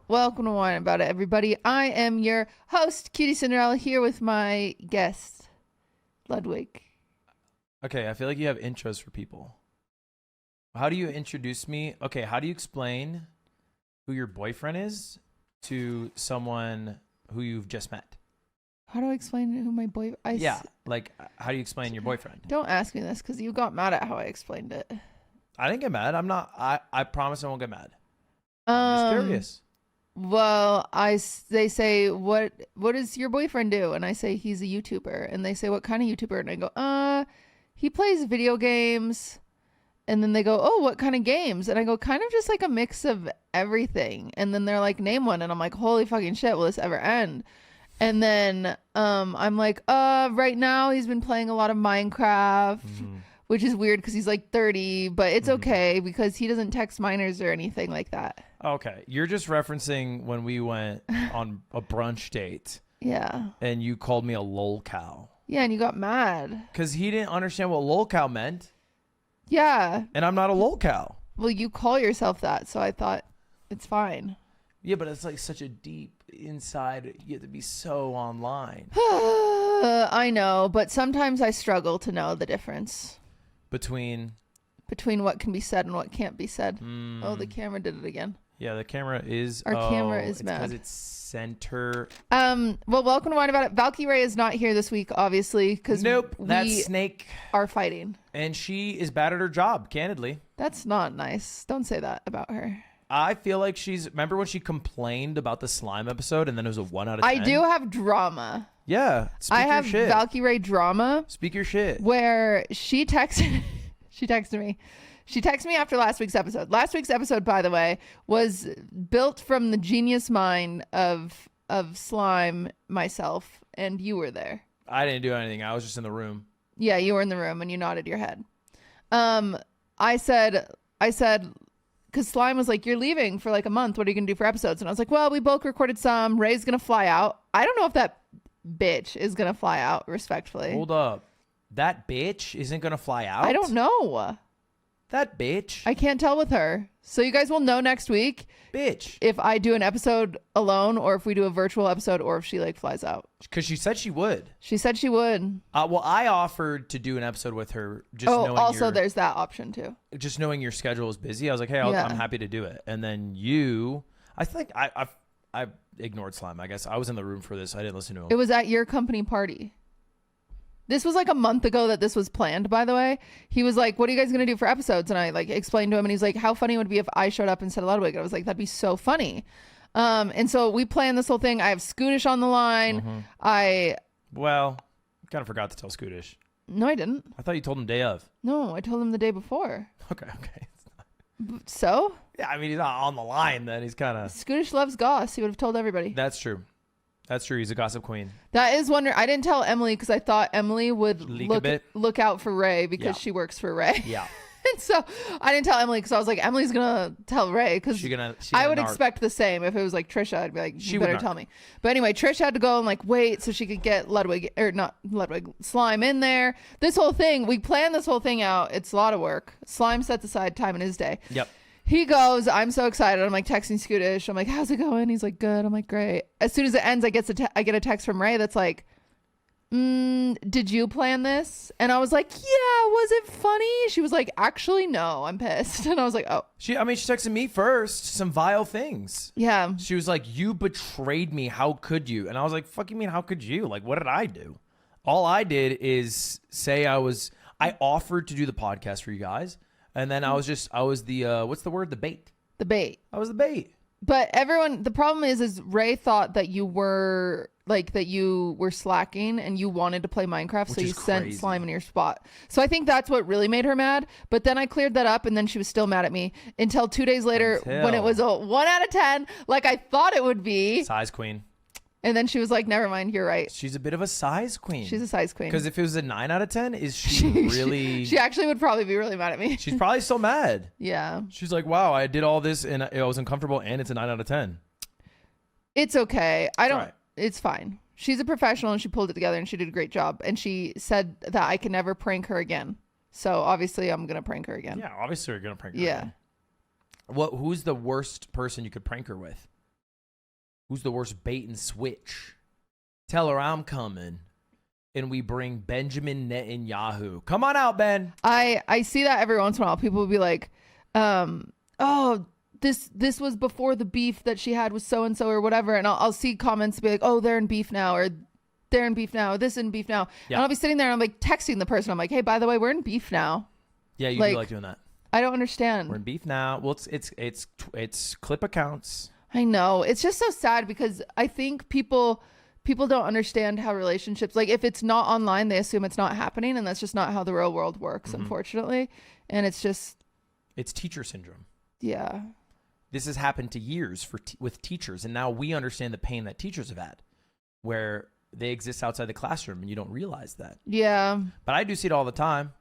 Welcome to Wine About It, everybody. I am your host, Cutie Cinderella, here with my guest, Ludwig. Okay, I feel like you have intros for people. How do you introduce me? Okay, how do you explain who your boyfriend is to someone who you've just met? How do I explain who my boyfriend? How do you explain your boyfriend? Don't ask me this because you got mad at how I explained it. I didn't get mad. I'm not. I promise I won't get mad. I'm just curious. Well, they say, what does your boyfriend do? And I say, he's a YouTuber. And they say, what kind of YouTuber? And I go, he plays video games. And then they go, oh, what kind of games? And I go, kind of just like a mix of everything. And then they're like, name one. And I'm like, holy fucking shit, will this ever end? And then I'm like, right now he's been playing a lot of Minecraft, which is weird because he's like 30, but it's okay because he doesn't text minors or anything like that. Okay. You're just referencing when we went on a brunch date. Yeah. And you called me a lol cow. Yeah, and you got mad. Because he didn't understand what lol cow meant. Yeah. And I'm not a lol cow. Well, you call yourself that, so I thought it's fine. Yeah, but it's like such a deep inside. You have to be so online. I know, but sometimes I struggle to know the difference. Between what can be said and what can't be said. Oh, the camera did it again. Yeah, the camera is... camera is mad. Because it's center... Well, welcome to Wine About It. Valkyrie is not here this week, obviously, because that snake are fighting. And she is bad at her job, candidly. That's not nice. Don't say that about her. I feel like remember when she complained about the slime episode and then it was a 1 out of 10? I do have drama. Yeah. I have Valkyrie drama. Speak your shit. Where she texted me. She texted me after last week's episode. Last week's episode, by the way, was built from the genius mind of slime, myself, and you were there. I didn't do anything. I was just in the room. Yeah, you were in the room and you nodded your head. I said, because Slime was like, you're leaving for like a month. What are you going to do for episodes? And I was like, well, we bulk recorded some. Ray's going to fly out. I don't know if that bitch is going to fly out, respectfully. Hold up. That bitch isn't going to fly out? I don't know. That bitch. I can't tell with her. So you guys will know next week. Bitch. If I do an episode alone or if we do a virtual episode or if she like flies out. Because she said she would. She said she would. Well, I offered to do an episode with her. Just knowing also there's that option too. Just knowing your schedule is busy. I was like, hey, I'm happy to do it. And then I think I ignored Slime. I guess I was in the room for this. I didn't listen to him. It was at your company party. This was like a month ago that this was planned, by the way. He was like, what are you guys going to do for episodes? And I like explained to him and he's like, how funny would it be if I showed up instead of Ludwig? I was like, that'd be so funny. And so we planned this whole thing. I have Scootish on the line. Well, kind of forgot to tell Scootish. No, I didn't. I thought you told him day of. No, I told him the day before. Okay. So? Yeah, I mean, he's not on the line then. He's kind of... Scootish loves goss. He would have told everybody. That's true. He's a gossip queen. That is wonder. I didn't tell Emily because I thought Emily would look out for Ray because she works for Ray. Yeah. And so I didn't tell Emily because I was like, Emily's going to tell Ray because I would expect the same. If it was like Trisha, I'd be like, you better tell me. But anyway, Trisha had to go and like wait so she could get Slime in there. This whole thing, we planned this whole thing out. It's a lot of work. Slime sets aside time in his day. Yep. He goes, I'm so excited. I'm like texting Scootish. I'm like, how's it going? He's like, good. I'm like, great. As soon as it ends, I get a text from Ray that's like, did you plan this? And I was like, yeah, was it funny? She was like, actually, no, I'm pissed. And I was like, oh. She texted me first some vile things. Yeah. She was like, you betrayed me. How could you? And I was like, fuck you mean, how could you? Like, what did I do? All I did is say I offered to do the podcast for you guys. And then I was the, what's the word? The bait. The bait. I was the bait. But the problem is Ray thought that you were slacking and you wanted to play Minecraft. So you sent Slime in your spot. So I think that's what really made her mad. But then I cleared that up and then she was still mad at me until 2 days later when it was a 1 out of 10, like I thought it would be. Size queen. And then she was like, never mind, you're right. She's a bit of a size queen. She's a size queen. Because if it was a 9 out of 10, is she really... She actually would probably be really mad at me. She's probably still mad. Yeah. She's like, wow, I did all this and I was uncomfortable and it's a 9 out of 10. It's okay. It's fine. She's a professional and she pulled it together and she did a great job. And she said that I can never prank her again. So obviously I'm going to prank her again. Yeah, obviously you're going to prank her again. Who's the worst person you could prank her with? Who's the worst bait and switch? Tell her I'm coming. And we bring Benjamin Netanyahu. Come on out, Ben. I see that every once in a while. People will be like, oh, this was before the beef that she had with so-and-so or whatever. And I'll see comments be like, oh, they're in beef now, or they're in beef now, this in beef now. Yeah. And I'll be sitting there and I'm like texting the person. I'm like, hey, by the way, we're in beef now. Yeah, you do like doing that. I don't understand. We're in beef now. Well, it's clip accounts. I know. It's just so sad because I think people don't understand how relationships, like if it's not online, they assume it's not happening, and that's just not how the real world works, unfortunately. And it's teacher syndrome. Yeah. This has happened to years with teachers, and now we understand the pain that teachers have had, where they exist outside the classroom and you don't realize that. Yeah. But I do see it all the time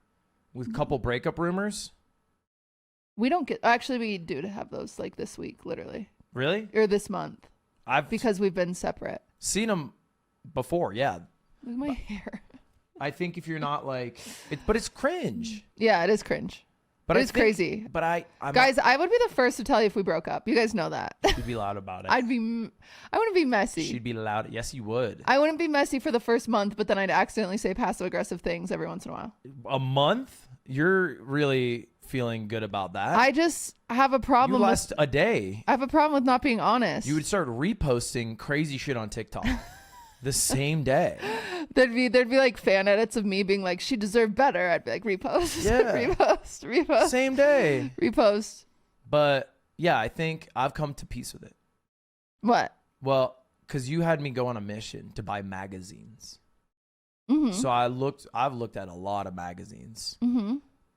with couple breakup rumors. We do have those like this week, literally. Really? Or this month. Because we've been separate. Seen them before, yeah. Look at my hair. I think if you're not like, but it's cringe. Yeah, it is cringe. But it's crazy. But I would be the first to tell you if we broke up. You guys know that. You'd be loud about it. I wouldn't be messy. She'd be loud. Yes, you would. I wouldn't be messy for the first month, but then I'd accidentally say passive aggressive things every once in a while. A month? You're really feeling good about that? I just have a problem. You last a day. I have a problem with not being honest. You would start reposting crazy shit on TikTok the same day. There'd be like fan edits of me being like, she deserved better. I'd be like, repost, repost. Same day. Repost. But yeah, I think I've come to peace with it. What? Well, because you had me go on a mission to buy magazines. Mm-hmm. So I've looked at a lot of magazines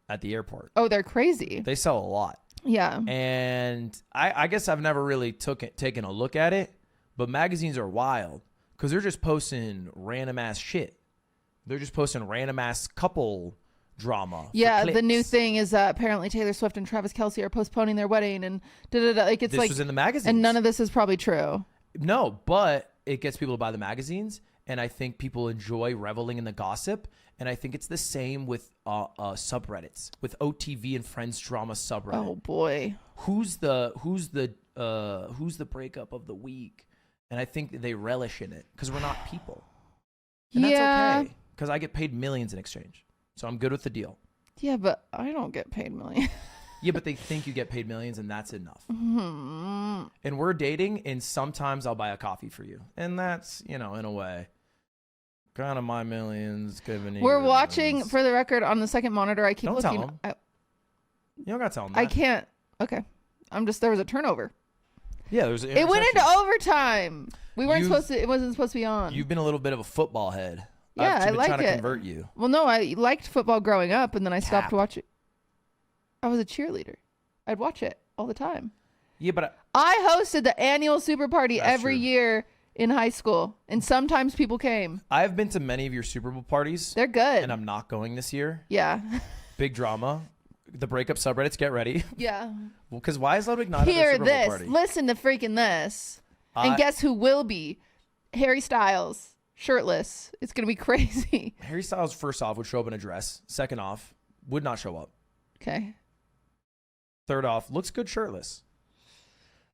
at the airport. Oh, they're crazy. They sell a lot. Yeah. And I guess I've never really taken a look at it, but magazines are wild. Because they're just posting random ass shit. They're just posting random ass couple drama. Yeah, the new thing is apparently Taylor Swift and Travis Kelce are postponing their wedding, and like it's this was in the magazines. And none of this is probably true. No, but it gets people to buy the magazines, and I think people enjoy reveling in the gossip. And I think it's the same with subreddits, with OTV and Friends drama subreddit. Oh boy, who's the breakup of the week? And I think they relish in it because we're not people. And that's okay because I get paid millions in exchange. So I'm good with the deal. Yeah, but I don't get paid millions. Yeah, but they think you get paid millions and that's enough. Mm-hmm. And we're dating and sometimes I'll buy a coffee for you. And that's, in a way, kind of my millions giving you. We're watching, millions. For the record, on the second monitor, I keep don't looking. Tell them. You don't got to tell them that. I can't. Okay. There was a turnover. Yeah, there was an it went into overtime. It wasn't supposed to be on. You've been a little bit of a football head. Yeah, I've been like trying to convert you. Well, no, I liked football growing up, and then I stopped watching. I was a cheerleader. I'd watch it all the time. Yeah, but I hosted the annual super party every year in high school, and sometimes people came. I've been to many of your Super Bowl parties. They're good. And I'm not going this year. Yeah. Big drama. The breakup subreddits, get ready. Yeah. Well, because why is Ludwig not at the Super Bowl party? Listen to freaking this. And guess who will be? Harry Styles, shirtless. It's going to be crazy. Harry Styles, first off, would show up in a dress. Second off, would not show up. Okay. Third off, looks good shirtless.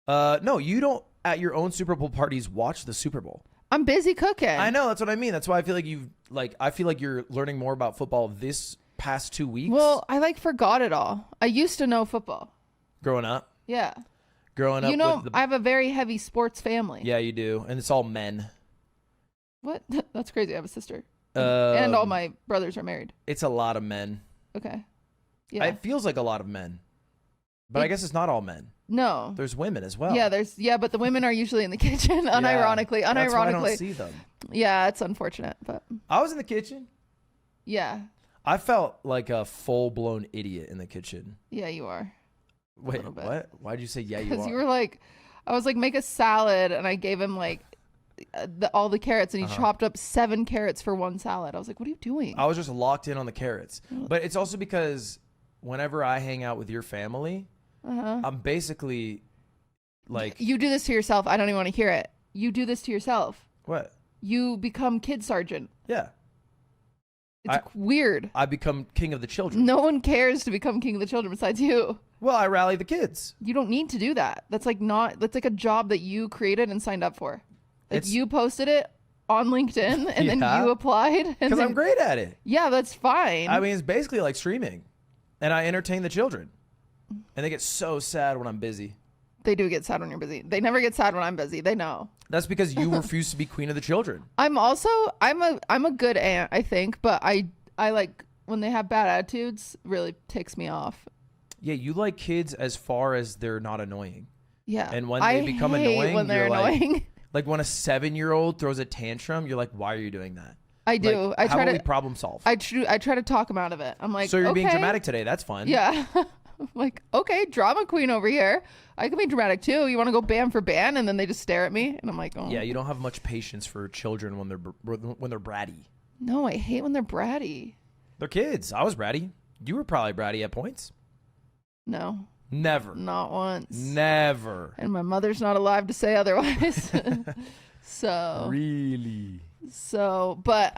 No, you don't, at your own Super Bowl parties, watch the Super Bowl. I'm busy cooking. I know. That's what I mean. That's why I feel like I feel like you're learning more about football this past 2 weeks. Well, I forgot it all. I used to know football. Growing up? Yeah. Growing up I have a very heavy sports family. Yeah, you do. And it's all men. What? That's crazy. I have a sister. And all my brothers are married. It's a lot of men. Okay. Yeah. It feels like a lot of men. But I guess it's not all men. No. There's women as well. Yeah, but the women are usually in the kitchen, unironically. That's why I don't see them. Yeah, it's unfortunate, but I was in the kitchen. Yeah. I felt like a full-blown idiot in the kitchen. Yeah, you are. Wait, what? Why'd you say yeah, you are? Because you were like, I was like, make a salad, and I gave him like all the carrots, and he chopped up 7 carrots for one salad. I was like, what are you doing? I was just locked in on the carrots. But it's also because whenever I hang out with your family, I'm basically like... You do this to yourself. I don't even want to hear it. You do this to yourself. What? You become kid sergeant. Yeah. It's weird. I become king of the children. No one cares to become king of the children besides you. Well, I rally the kids. You don't need to do that. That's like a job that you created and signed up for. Like you posted it on LinkedIn and then you applied. Because I'm great at it. Yeah, that's fine. I mean, it's basically like streaming. And I entertain the children. And they get so sad when I'm busy. They do get sad when you're busy. They never get sad when I'm busy. They know. That's because you refuse to be queen of the children. I'm a good aunt, I think, but I like when they have bad attitudes, really ticks me off. Yeah, you like kids as far as they're not annoying. Yeah. And when they become annoying, when they're annoying. Like when a 7-year-old throws a tantrum, you're like, why are you doing that? I do. Like, how about we problem solve? I try to talk them out of it. I'm like, so you're okay. being dramatic today. That's fun. Yeah. I'm like, okay, drama queen over here. I can be dramatic too. You want to go ban for ban? And then they just stare at me, and I'm like, oh. Yeah, you don't have much patience for children when they're bratty. No, I hate when they're bratty. They're kids. I was bratty. You were probably bratty at points. No. Never. Not once. Never. And my mother's not alive to say otherwise. So. Really? So, but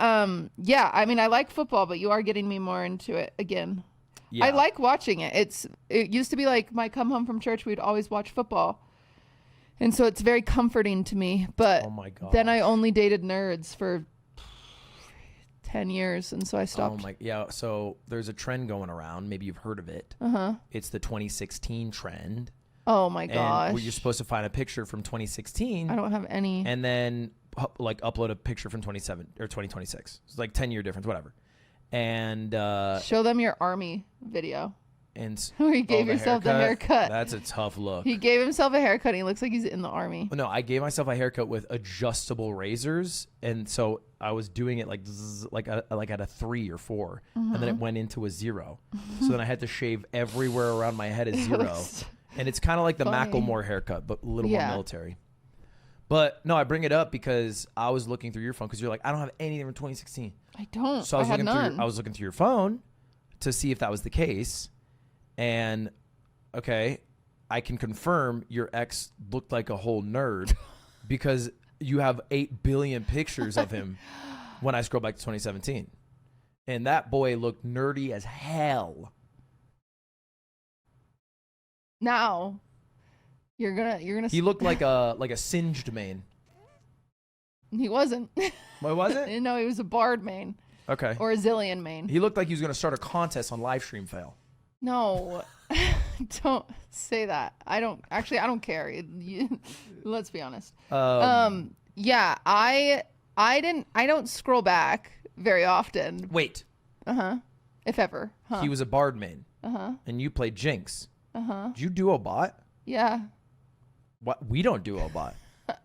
yeah, I mean, I like football, but you are getting me more into it again. Yeah. I like watching it. It used to be like my come home from church, we'd always watch football. And so it's very comforting to me. But oh my God. Then I only dated nerds for 10 years. And so I stopped. Yeah. So there's a trend going around. Maybe you've heard of it. It's the 2016 trend. Oh my gosh. Where you're supposed to find a picture from 2016. I don't have any. And then like upload a picture from 2026. It's like 10-year difference, whatever. And show them your army video. And where he gave yourself the haircut. That's a tough look. He gave himself a haircut. And he looks like he's in the army. No, I gave myself a haircut with adjustable razors, and so I was doing it like at a 3 or 4, and then it went into a 0. So then I had to shave everywhere around my head at 0, and it's kind of like the Macklemore haircut, but a little more military. But no, I bring it up because I was looking through your phone because you're like, I don't have anything from 2016. I don't. So I was looking through your phone to see if that was the case. And okay, I can confirm your ex looked like a whole nerd because you have 8 billion pictures of him when I scroll back to 2017. And that boy looked nerdy as hell. Now you're gonna He looked like a singed mane. He wasn't. What was it? No, he was a barred mane. Okay. Or a zillion mane. He looked like he was gonna start a contest on live stream fail. No, don't say that. I don't care. Let's be honest. Yeah, I don't scroll back very often. Wait. If ever. Huh. He was a bard main. And you played Jinx. Did you duo bot? Yeah. What? We don't duo bot.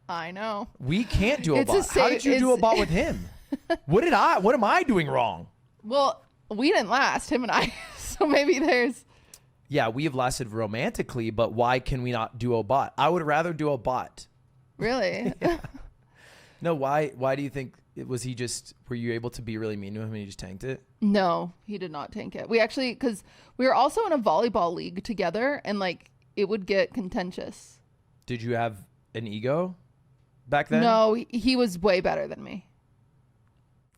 I know. We can't duo bot. How did you duo bot with him? What am I doing wrong? Well, we didn't last, him and I. So maybe there's. Yeah, we have lasted romantically, but why can we not duo bot? I would rather duo bot. Really? Yeah. No, why do you think were you able to be really mean to him and he just tanked it? No, he did not tank it. We actually, because we were also in a volleyball league together and like it would get contentious. Did you have an ego back then? No, he was way better than me.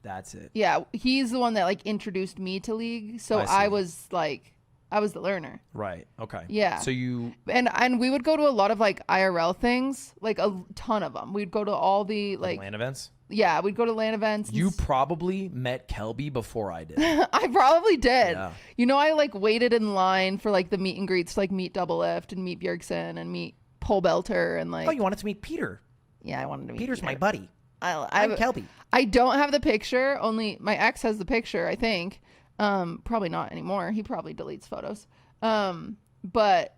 That's it. Yeah, he's the one that like introduced me to league. So I was the learner. Right. Okay. Yeah. So you and we would go to a lot of like IRL things, like a ton of them. We'd go to all the like LAN events. Yeah, we'd go to LAN events. You probably met Kelby before I did. I probably did. Yeah. You know, I like waited in line for like the meet and greets, to, like meet Double Lift and meet Bjergsen and meet Pole Belter and like. Oh, you wanted to meet Peter? Yeah, I wanted to meet Peter's Peter. my buddy. I'm Kelby. I don't have the picture. Only my ex has the picture, I think. Probably not anymore. He probably deletes photos. But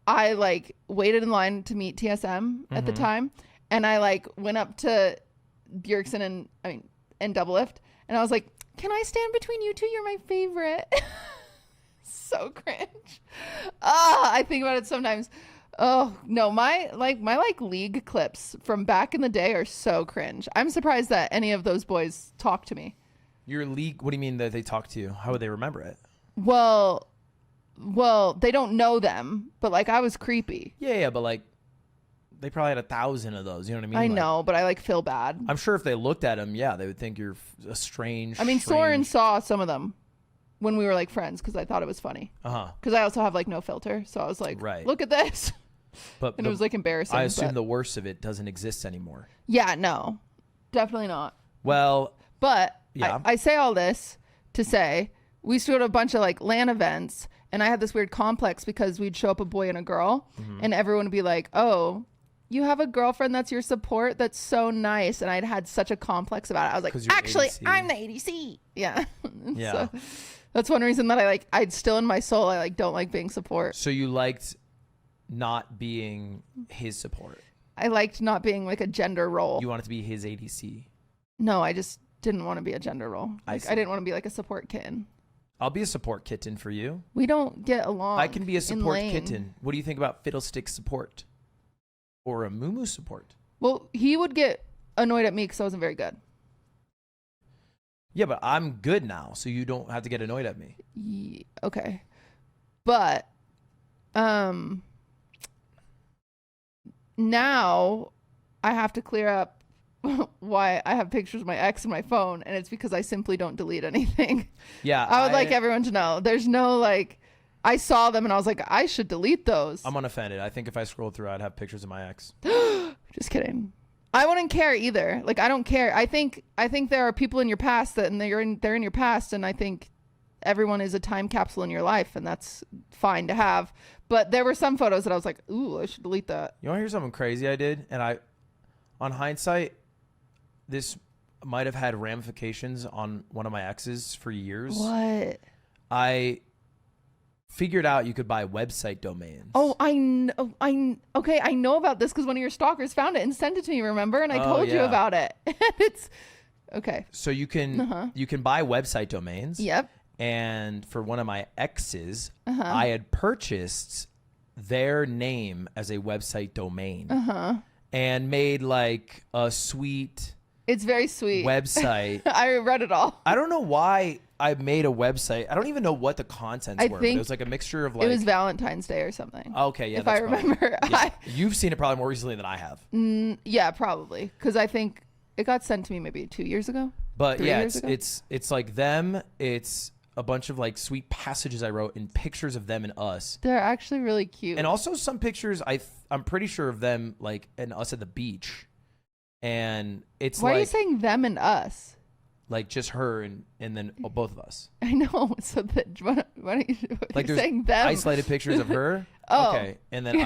I like waited in line to meet TSM at the time, and I like went up to Bjergsen and Double Lift, and I was like, "Can I stand between you two? You're my favorite." So cringe. I think about it sometimes. Oh no, my league clips from back in the day are so cringe. I'm surprised that any of those boys talk to me. Your league? What do you mean that they talk to you? How would they remember it? Well, they don't know them, but like I was creepy. Yeah, but like they probably had 1,000 of those. You know what I mean? I Like, know, but I like feel bad. I'm sure if they looked at them, yeah, they would think you're a strange. I mean, Soren strange... saw some of them when we were like friends because I thought it was funny. Because I also have like no filter, so I was like, right. Look at this. But and it was like embarrassing. I assume the worst of it doesn't exist anymore. Yeah, no, definitely not. Well, but yeah. I say all this to say we used to go to a bunch of like LAN events, and I had this weird complex because we'd show up a boy and a girl, and everyone would be like, "Oh, you have a girlfriend that's your support? That's so nice." And I'd had such a complex about it. I was like, "Actually, ADC. I'm the ADC." Yeah. Yeah. So that's one reason that I'd still in my soul, I don't like being support. So you liked not being his support. I liked not being like a gender role. You wanted to be his ADC. No, I just didn't want to be a gender role. Like, I didn't want to be like a support kitten. I'll be a support kitten for you. We don't get along. I can be a support kitten. What do you think about fiddlestick support? Or a moo support? Well, he would get annoyed at me because I wasn't very good. Yeah, but I'm good now, so you don't have to get annoyed at me. Yeah, okay. But now I have to clear up why I have pictures of my ex in my phone, and it's because I simply don't delete anything. Yeah. I would like everyone to know. There's no like, I saw them and I was like, I should delete those. I'm unoffended. I think if I scrolled through, I'd have pictures of my ex. Just kidding. I wouldn't care either. Like, I don't care. I think there are people in your past and they're in your past, and I think everyone is a time capsule in your life, and that's fine to have. But there were some photos that I was like, ooh, I should delete that. You want to hear something crazy I did? And on hindsight, this might have had ramifications on one of my exes for years. What? I figured out you could buy website domains. Oh, I know. Okay, I know about this because one of your stalkers found it and sent it to me, remember? And I told you about it. It's okay. So you can buy website domains. Yep. And for one of my exes, I had purchased their name as a website domain and made like a sweet... It's very sweet. Website. I read it all. I don't know why I made a website. I don't even know what the contents were. But it was like a mixture of like... It was Valentine's Day or something. Okay, yeah. If I remember. Yeah. You've seen it probably more recently than I have. Yeah, probably. Because I think it got sent to me maybe 2 years ago. But yeah, it's like them. It's a bunch of like sweet passages I wrote and pictures of them and us. They're actually really cute. And also some pictures I'm pretty sure of them like and us at the beach. And it's why are you saying them and us? Like just her and then both of us. I know. So that why don't you like you're saying them? Isolated pictures of her. Oh, okay. And then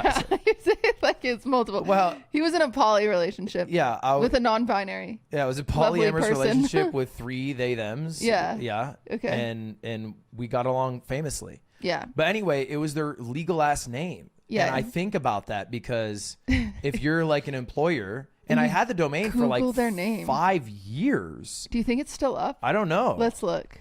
like it's multiple. Well, he was in a poly relationship. Yeah, with a non-binary. Yeah, it was a polyamorous relationship with 3 they thems. Yeah. Yeah. Okay. And we got along famously. Yeah. But anyway, it was their legal last name. Yeah. And I think about that because if you're like an employer. And I had the domain for like their name. 5 years. Do you think it's still up? I don't know. Let's look.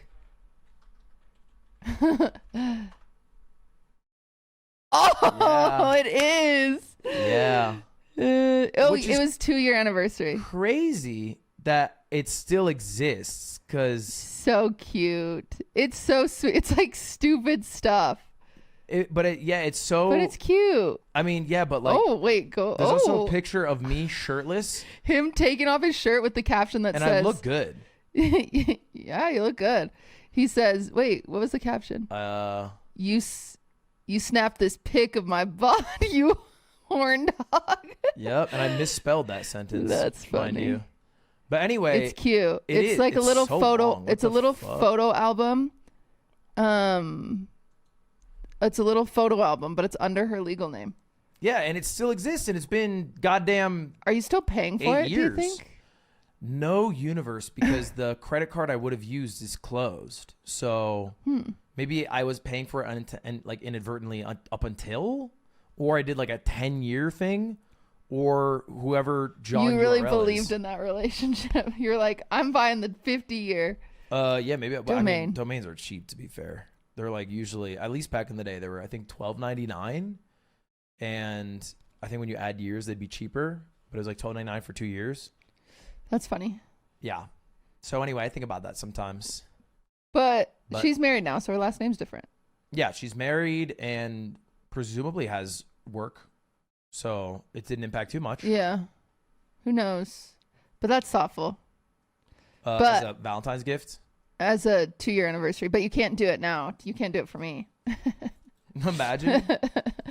Oh, it is. Yeah. It was 2-year anniversary. Crazy that it still exists because... So cute. It's so sweet. It's like stupid stuff. It's so... But it's cute. I mean, yeah, but like... Oh, wait, go... There's also a picture of me shirtless. Him taking off his shirt with the caption that says... And I look good. Yeah, you look good. He says... Wait, what was the caption? You snapped this pic of my butt, you horn dog. Yep, and I misspelled that sentence. That's funny. Mind you. But anyway... It's cute. It's like a little photo... It's a little photo album. It's a little photo album, but it's under her legal name. Yeah, and it still exists, and it's been goddamn... Are you still paying for 8 it, years. do you think? No, universe, because the credit card I would have used is closed. So maybe I was paying for it like inadvertently up until, or I did like a 10-year thing, or whoever John You really URL believed is. in that relationship. You're like, I'm buying the 50-year Yeah, maybe. domain. I mean, domains are cheap, to be fair. They're like usually, at least back in the day, they were, I think, $12.99. And I think when you add years, they'd be cheaper. But it was like $12.99 for 2 years. That's funny. Yeah. So anyway, I think about that sometimes. But she's married now, so her last name's different. Yeah, she's married and presumably has work. So it didn't impact too much. Yeah. Who knows? But that's thoughtful. As But a Valentine's gift. as a 2-year anniversary, but you can't do it now. You can't do it for me. Imagine.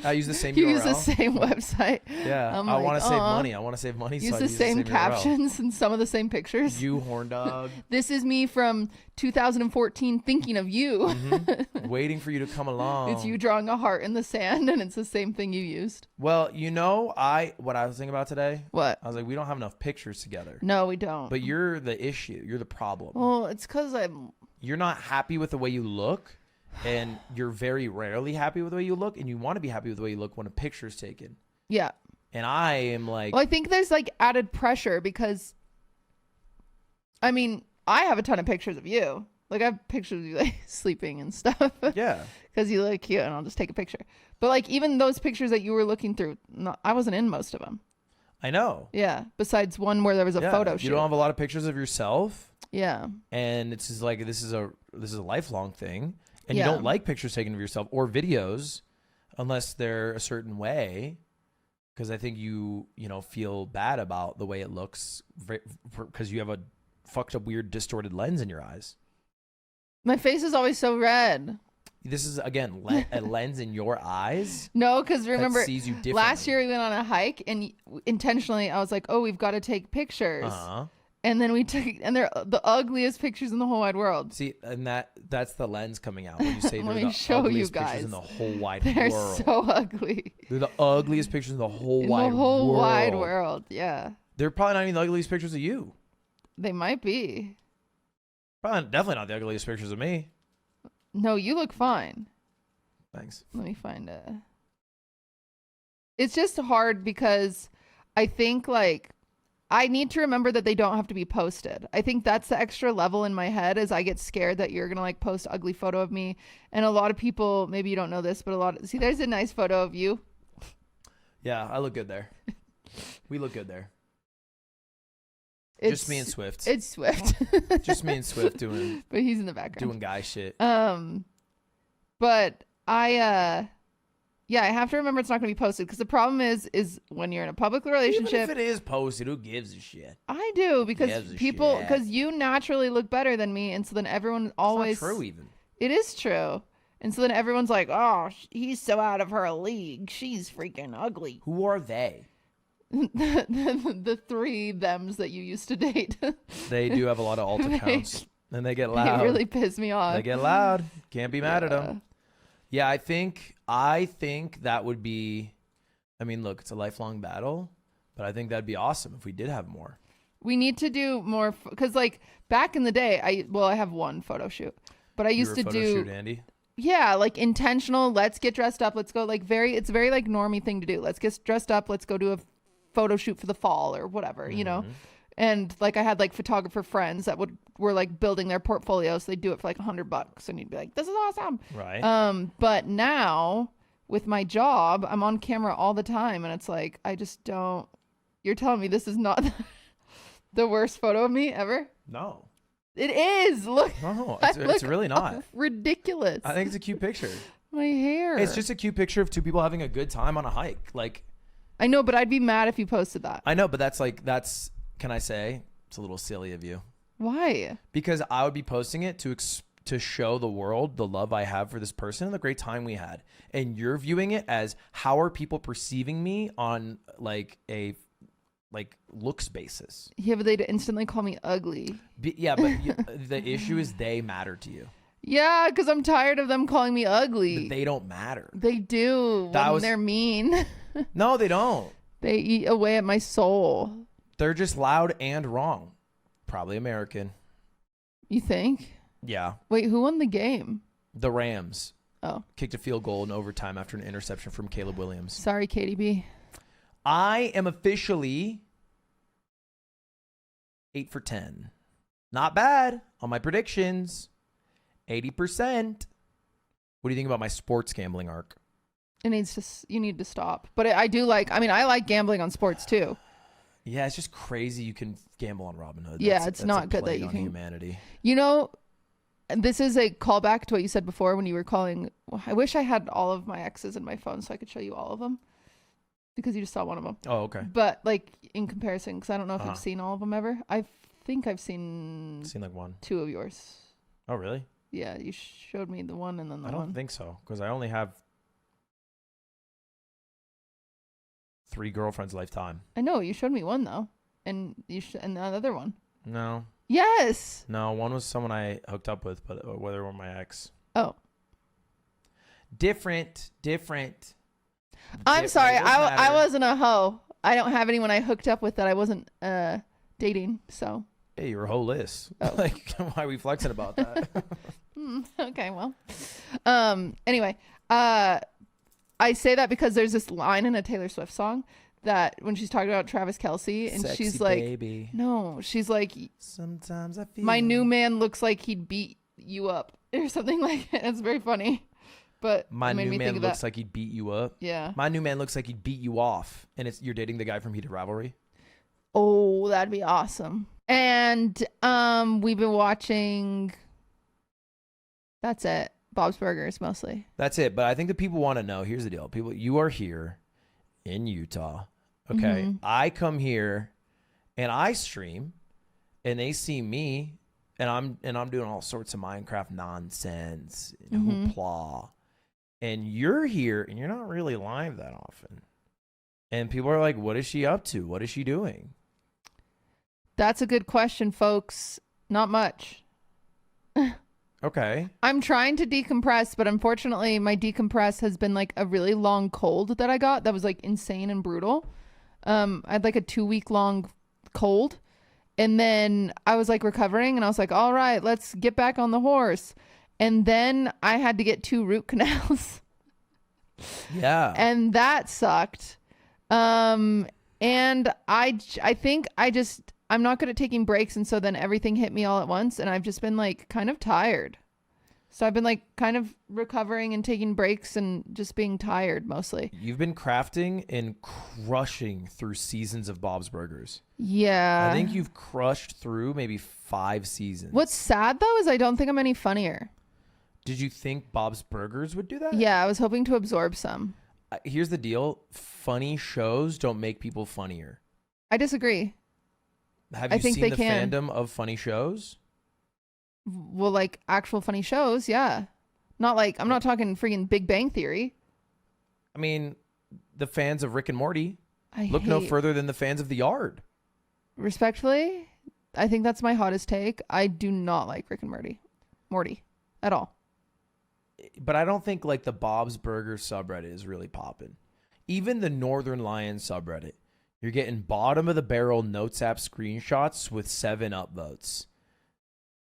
I use the same You URL. use the same website. Yeah. I'm I like, want to save "Aw." money. I want to save money. Use So I the use same URL. captions and some of the same pictures. You horn dog. This is me from 2014 thinking of you. Mm-hmm. Waiting for you to come along. It's you drawing a heart in the sand, and it's the same thing you used. Well, what I was thinking about today. What? I was like, we don't have enough pictures together. No, we don't. But you're the issue. You're the problem. Well, it's because You're not happy with the way you look, and you're very rarely happy with the way you look, and you want to be happy with the way you look when a picture is taken. Yeah. And I am like, Well, I think there's like added pressure because, I mean, I have a ton of pictures of you. Like I have pictures of you like sleeping and stuff. yeah. Because you look cute, and I'll just take a picture. But like even those pictures that you were looking through, I wasn't in most of them. I know. Yeah. Besides one where there was a photo shoot. You don't have a lot of pictures of yourself. Yeah. And it's just like this is a lifelong thing, and you Yeah. don't like pictures taken of yourself or videos unless they're a certain way, because I think you feel bad about the way it looks because you have a fucked up weird distorted lens in your eyes. My face is always so red. This is again a lens in your eyes. No, because remember that sees you differently. last year we went on a hike, and intentionally I was like, "Oh, we've got to take pictures." Uh-huh. And then we took, and they're the ugliest pictures in the whole wide world. See, and that's the lens coming out when you say Let they're me the show you ugliest guys. pictures in the whole wide They're world. so ugly. They're the ugliest pictures in the whole In wide the whole world. wide world, yeah. They're probably not even the ugliest pictures of you. They might be. Probably definitely not the ugliest pictures of me. No, you look fine. Thanks. Let me find it. It's just hard because I think like I need to remember that they don't have to be posted. I think that's the extra level in my head is I get scared that you're going to like post ugly photo of me. And a lot of people, maybe you don't know this, but see, there's a nice photo of you. Yeah, I look good there. We look good there. It's, Just me and Swift. It's Swift. Just me and Swift doing But he's in the background. doing guy shit. But I have to remember it's not going to be posted because the problem is when you're in a public relationship. Even if it is posted, who gives a shit? I do because Gives a people, shit. because you naturally look better than me, and so then everyone always. It's not true even. It is true, and so then everyone's like, "Oh, he's so out of her league. She's freaking ugly." Who are they? the three thems that you used to date. They do have a lot of alt accounts, and they get They loud. really piss me off. They get loud. Can't be mad at them. Yeah, I think that would be. I mean, look, it's a lifelong battle, but I think that'd be awesome if we did have more. We need to do more because, like, back in the day, I have one photo shoot, but I used to photo do. shoot, Andy. Yeah, like intentional. Let's get dressed up. Let's go. Like it's very like normie thing to do. Let's get dressed up. Let's go do a photo shoot for the fall or whatever, you know. And like I had like photographer friends that were like building their portfolios. So they'd do it for like $100, and you'd be like, "This is awesome." Right. But now with my job, I'm on camera all the time, and it's like I just don't. You're telling me this is not the worst photo of me ever? No. It is. Look. No, I it's look really not. Ridiculous. I think it's a cute picture. My hair. It's just a cute picture of two people having a good time on a hike. Like, I know, but I'd be mad if you posted that. I know, but that's. Can I say it's a little silly of you? Why? Because I would be posting it to show the world the love I have for this person and the great time we had, and you're viewing it as how are people perceiving me on like a looks basis. Yeah, but they'd instantly call me ugly. Yeah, but the issue is they matter to you. Yeah, because I'm tired of them calling me ugly. But they don't matter. They do when they're mean. No, they don't. They eat away at my soul. They're just loud and wrong. Probably American. You think? Yeah. Wait, who won the game? The Rams Oh, kicked a field goal in overtime after an interception from Caleb Williams. sorry, Katie B. I am officially 8 for 10. Not bad on my predictions. 80%. What do you think about my sports gambling arc? You need to stop. But I like gambling on sports too. Yeah, it's just crazy you can gamble on Robinhood. Yeah, That's not a good that plague you on can. humanity. You know, this is a callback to what you said before when you were calling. I wish I had all of my exes in my phone so I could show you all of them. because you just saw one of them. Oh, okay. But like in comparison, because I don't know if Uh-huh. you've seen all of them ever. I think I've seen Seen like one. 2 of yours. Oh, really? Yeah, you showed me the one and then the I one. don't think so, because I only have 3 girlfriends lifetime. I know you showed me one though, and and the other one. No. Yes. No, one was someone I hooked up with, but whether or my ex. Oh, Different. I'm sorry. It doesn't I matter. wasn't a hoe. I don't have anyone I hooked up with that I wasn't dating. So. Hey, you're Hoe-less. Oh. Like, why are we flexing about that? Okay, well. Anyway, I say that because there's this line in a Taylor Swift song that when she's talking about Travis Kelce and Sexy she's like, baby. no, she's like, Sometimes I feel my new man looks like he'd beat you up or something like that. It's very funny. But My it made new me man think of looks that. like he'd beat you up. Yeah. My new man looks like he'd beat you off. And you're dating the guy from Heated Rivalry? Oh, that'd be awesome. And we've been watching. That's it. Bob's Burgers mostly. That's it. But I think the people want to know. Here's the deal. People, you are here in Utah. Okay. Mhm. I come here and I stream and they see me and I'm doing all sorts of Minecraft nonsense and Mhm. hoopla. And you're here and you're not really live that often. And people are like, what is she up to? What is she doing? That's a good question, folks. Not much. Okay. I'm trying to decompress, but unfortunately, my decompress has been like a really long cold that I got that was like insane and brutal. I had like a 2-week long cold, and then I was like recovering, and I was like, all right, let's get back on the horse. And then I had to get 2 root canals, Yeah. and that sucked. And I think I'm not good at taking breaks, and so then everything hit me all at once, and I've just been like kind of tired. So I've been like kind of recovering and taking breaks and just being tired mostly. You've been crafting and crushing through seasons of Bob's Burgers. Yeah. I think you've crushed through maybe 5 seasons. What's sad though is I don't think I'm any funnier. Did you think Bob's Burgers would do that? Yeah, I was hoping to absorb some. Here's the deal. Funny shows don't make people funnier. I disagree. Have I you think seen they the can. fandom of funny shows? Well, like actual funny shows, yeah. Not like, I'm not talking freaking Big Bang Theory. I mean, the fans of Rick and Morty I look hate, no further than the fans of The Yard. Respectfully, I think that's my hottest take. I do not like Rick and Morty at all. But I don't think like the Bob's Burgers subreddit is really popping. Even the Northern Lions subreddit, you're getting bottom of the barrel Notes app screenshots with 7 upvotes.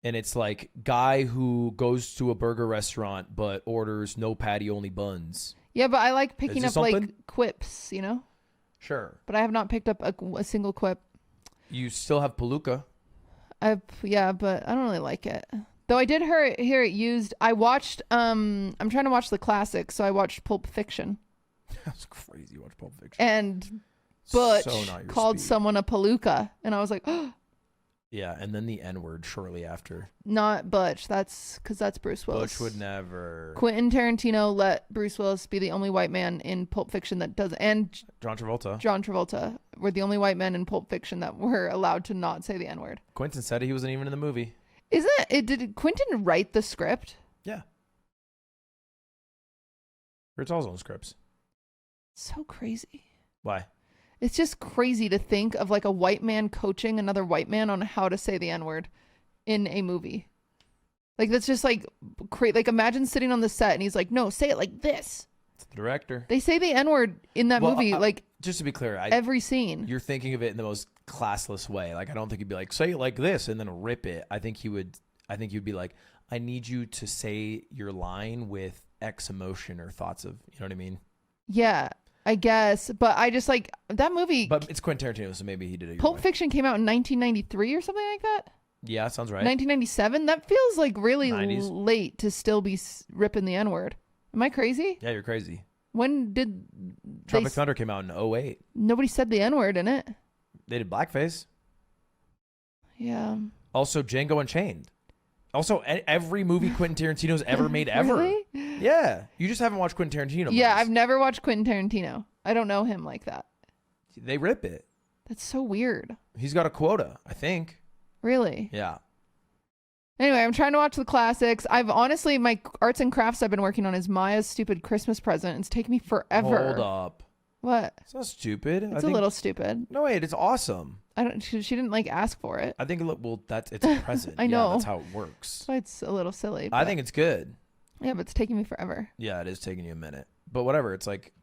And it's like guy who goes to a burger restaurant but orders no patty, only buns. Yeah, but I like picking this up like something? quips, you know? Sure. But I have not picked up a single quip. You still have Palooka. Yeah, but I don't really like it. Though I did hear it used. I watched I'm trying to watch the classics, so I watched Pulp Fiction. That's crazy. You watch Pulp Fiction. And Butch So not your called speed. someone a palooka, and I was like, oh, Yeah, and then the N-word shortly after. not Butch. That's because that's Bruce Willis. Butch would never. Quentin Tarantino let Bruce Willis be the only white man in Pulp Fiction that does, and John Travolta. John Travolta were the only white men in Pulp Fiction that were allowed to not say the N-word. Quentin said he wasn't even in the movie. Isn't it? Did Quentin write the script? Yeah. It's all his own scripts. So crazy. Why? It's just crazy to think of like a white man coaching another white man on how to say the N-word in a movie. Like that's just like like imagine sitting on the set and he's like, no, say it like this. It's the director. They say the N-word in that movie like Just to be clear, every scene. you're thinking of it in the most classless way. Like I don't think he'd be like, say it like this and then rip it. I think you'd be like, I need you to say your line with X emotion or thoughts of, you know what I mean? Yeah, I guess. But I just like that movie. But it's Quentin Tarantino, so maybe he did it. your Pulp way. Fiction came out in 1993 or something like that. Yeah, sounds right. 1997. That feels like really 90s. late to still be ripping the N-word. Am I crazy? Yeah, you're crazy. When did Tropic Thunder came out in 2008. Nobody said the N-word in it. They did blackface. Yeah. Also, Django Unchained. Also, every movie Quentin Tarantino's ever made ever. Really? Yeah. You just haven't watched Quentin Tarantino movies. Yeah, I've never watched Quentin Tarantino. I don't know him like that. They rip it. That's so weird. He's got a quota, I think. Really? Yeah. Anyway, I'm trying to watch the classics. I've honestly, my arts and crafts I've been working on is Maya's stupid Christmas present. It's taken me forever. Hold up. What? It's not stupid. It's a little stupid. No, wait, it's awesome. She didn't like ask for it. I think it's a present. I know. Yeah, that's how it works. So it's a little silly. I think it's good. Yeah, but it's taking me forever. Yeah, it is taking you a minute. But whatever, it's like,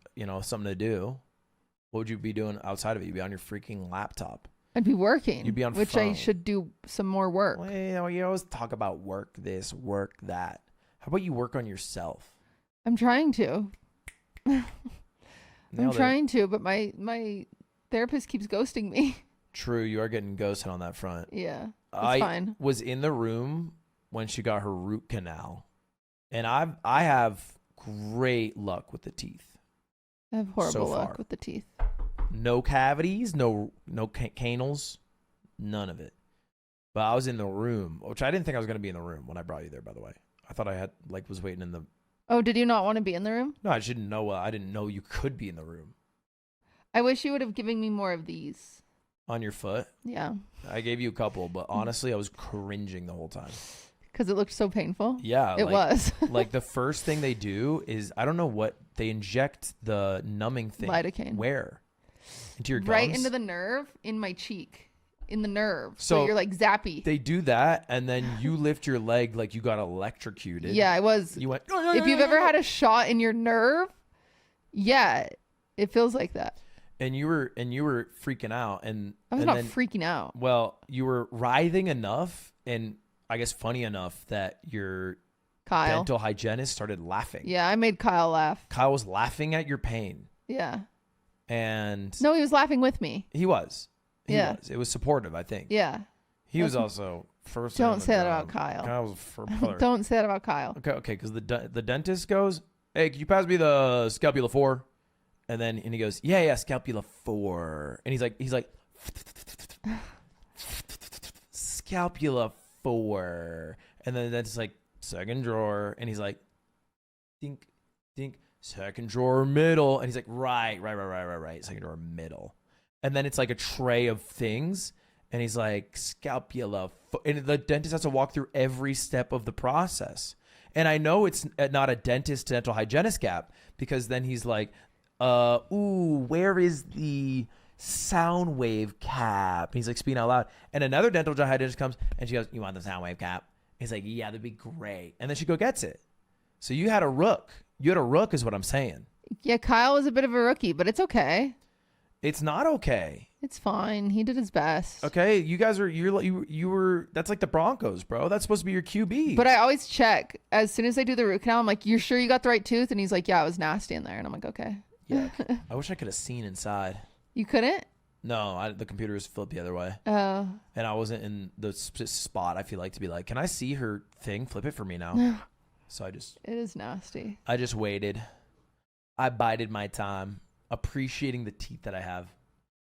something to do. What would you be doing outside of it? You'd be on your freaking laptop. I'd be working. You'd be on which phone. I should do some more work. Well, you always talk about work this, work that. How about you work on yourself? I'm trying to. Nailed it. But my therapist keeps ghosting me. True, you are getting ghosted on that front. Yeah, I fine. was in the room when she got her root canal, and I have great luck with the teeth. I have horrible so luck far. with the teeth. No cavities, no canals, none of it. But I was in the room, which I didn't think I was going to be in the room when I brought you there, by the way. I thought I had was waiting in the. Oh, did you not want to be in the room? No, I didn't know. I didn't know you could be in the room. I wish you would have given me more of these. On your foot? Yeah. I gave you a couple, but honestly, I was cringing the whole time. Because it looked so painful? Yeah. It was. Like the first thing they do is, I don't know what, they inject the numbing thing. Lidocaine. Where? Into your gums? Right into the nerve in my cheek. In the nerve. So So you're like zappy. They do that, and then you lift your leg like you got electrocuted. Yeah, I was. You went. If you've ever had a shot in your nerve, yeah, it feels like that. And you were freaking out, and I was and not then, freaking out. Well, you were writhing enough, and I guess funny enough that your Kyle. dental hygienist started laughing. Yeah, I made Kyle laugh. Kyle was laughing at your pain. Yeah. And no, he was laughing with me. He was. He yeah. was. It was supportive, I think. Yeah. He was also first. Don't say that about Kyle. Kyle was for pillar. Don't say that about Kyle. Okay, because the dentist goes, "Hey, can you pass me the scapula 4?" And he goes, "Yeah, scapula 4." And he's like, "Scapula 4." And then the dentist's like, "Second drawer." And he's like, "Dink, dink, second drawer middle." And he's like, right. Second drawer middle. And then it's like a tray of things. And he's like, scapula. And the dentist has to walk through every step of the process. And I know it's not a dentist dental hygienist gap, because then he's like, where is the sound wave cap? And he's like speaking out loud. And another dental hygienist comes and she goes, "You want the sound wave cap?" And he's like, "Yeah, that'd be great." And then she gets it. So you had a rook. You had a rook is what I'm saying. Yeah, Kyle was a bit of a rookie, but it's okay. It's not okay. It's fine. He did his best. Okay, you guys are you were that's like the Broncos, bro. That's supposed to be your QB. But I always check as soon as I do the root canal. I'm like, "You're sure you got the right tooth?" And he's like, "Yeah, it was nasty in there." And I'm like, "Okay." Yeah. I wish I could have seen inside. You couldn't? No, the computer was flipped the other way. Oh. And I wasn't in the spot I feel like to be like, "Can I see her thing? Flip it for me now." So It is nasty. I just waited. I bided my time, appreciating the teeth that I have.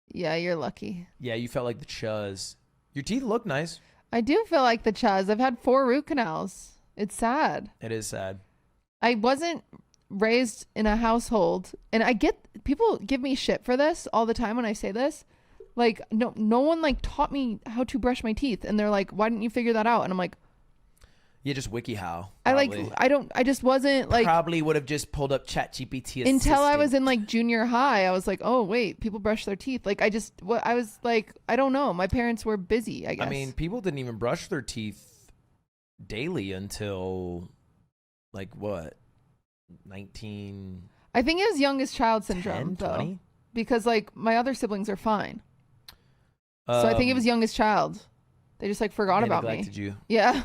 Yeah, you're lucky. Yeah, you felt like the chuz. Your teeth look nice. I do feel like the chuz. I've had 4 root canals. It's sad. It is sad. I wasn't raised in a household, and I get people give me shit for this all the time when I say this. Like, no one like taught me how to brush my teeth, and they're like, "Why didn't you figure that out?" And I'm like, Yeah, just WikiHow. I just wasn't like, probably would have just pulled up ChatGPT until I was in like junior high. I was like, "Oh wait, people brush their teeth." Like, I was like, I don't know. My parents were busy, I guess. I mean, people didn't even brush their teeth daily until like what? 19. I think it was youngest child syndrome 10, 20? though, because like my other siblings are fine. So I think it was youngest child. They just like forgot about me. Neglected you. Yeah,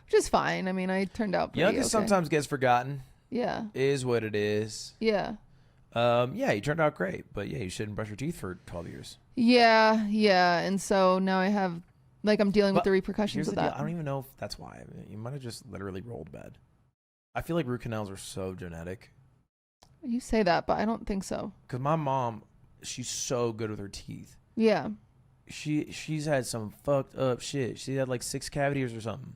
which is fine. I mean, I turned out pretty Youngest sometimes gets forgotten. Yeah. It is what it is. Yeah. Yeah, you turned out great, but yeah, you shouldn't brush your teeth for 12 years. Yeah, and so now I have like I'm dealing with the repercussions of that. I don't even know if that's why. I mean, you might have just literally rolled bad. I feel like root canals are so genetic. You say that, but I don't think so. Because my mom, she's so good with her teeth. Yeah. She's had some fucked up shit. She had like 6 cavities or something.